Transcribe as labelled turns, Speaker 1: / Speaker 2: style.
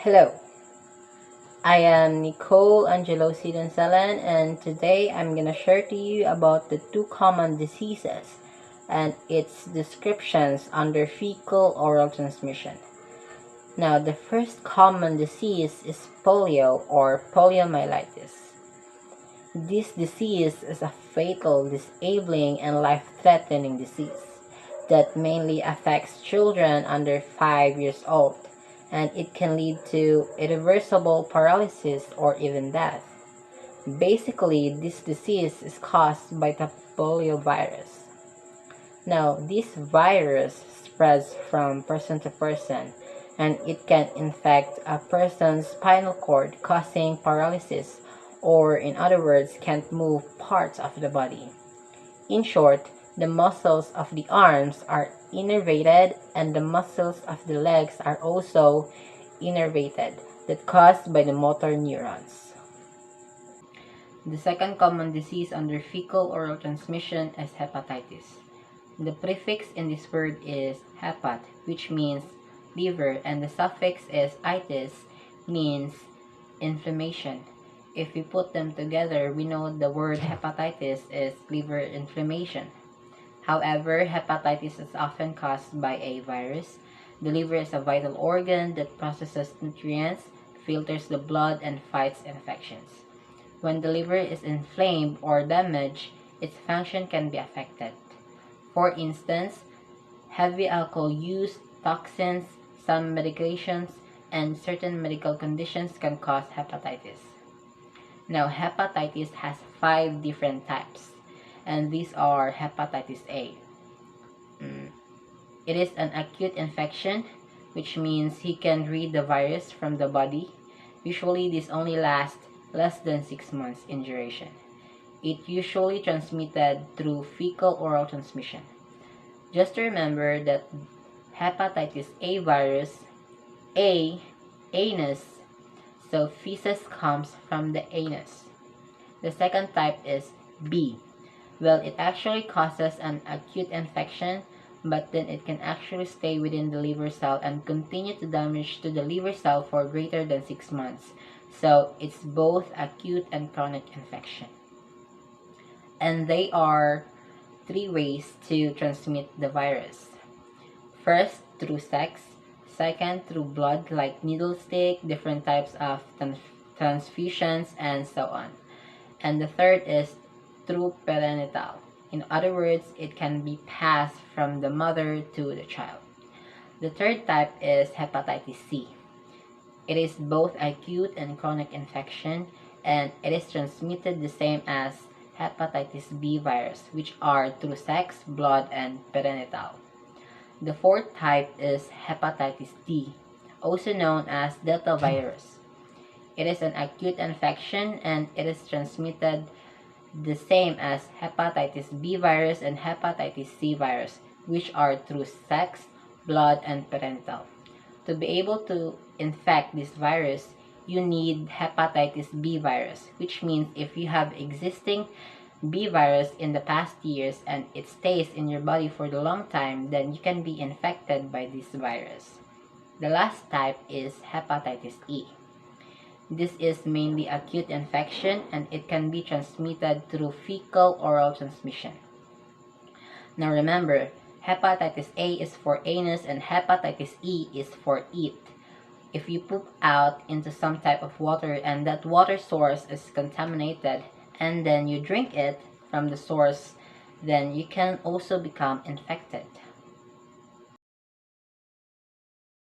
Speaker 1: Hello, I am Nicole Angelo Sidonsalan, and today I'm gonna share to you about the two common diseases and its descriptions under fecal oral transmission. Now, the first common disease is polio or poliomyelitis. This disease is a fatal, disabling, and life-threatening disease that mainly affects children under 5 years old, and it can lead to irreversible paralysis or even death. Basically, this disease is caused by the poliovirus. Now, this virus spreads from person to person, and it can infect a person's spinal cord, causing paralysis, or in other words, can't move parts of the body. In short, the muscles of the arms are innervated and the muscles of the legs are also innervated, that caused by the motor neurons. The second common disease under fecal oral transmission is hepatitis. The prefix in this word is hepat, which means liver, and the suffix is itis, means inflammation. If we put them together, we know the word hepatitis is liver inflammation. However, hepatitis is often caused by a virus. The liver is a vital organ that processes nutrients, filters the blood, and fights infections. When the liver is inflamed or damaged, its function can be affected. For instance, heavy alcohol use, toxins, some medications, and certain medical conditions can cause hepatitis. Now, hepatitis has 5 different types, and these are hepatitis A. It is an acute infection, which means he can read the virus from the body. Usually, this only lasts less than 6 months in duration. It usually transmitted through fecal oral transmission. Just to remember that hepatitis A virus, anus, so feces comes from the anus. The second type is B. Well, it actually causes an acute infection, but then it can actually stay within the liver cell and continue to damage to the liver cell for greater than 6 months. So it's both acute and chronic infection. And they are 3 ways to transmit the virus. First, through sex. Second, through blood like needle stick, different types of transfusions, and so on. And the third is through perinatal. In other words, it can be passed from the mother to the child. The third type is hepatitis C. It is both acute and chronic infection, and it is transmitted the same as hepatitis B virus, which are through sex, blood, and perinatal. The fourth type is hepatitis D, also known as delta virus. It is an acute infection, and it is transmitted the same as hepatitis B virus and hepatitis C virus, which are through sex, blood, and parental. To be able to infect this virus, you need hepatitis B virus, which means if you have existing B virus in the past years and it stays in your body for the long time, then you can be infected by this virus. The last type is hepatitis E. This is mainly acute infection, and it can be transmitted through fecal oral transmission. Now remember, hepatitis A is for anus and hepatitis E is for eat. If you poop out into some type of water and that water source is contaminated and then you drink it from the source, then you can also become infected.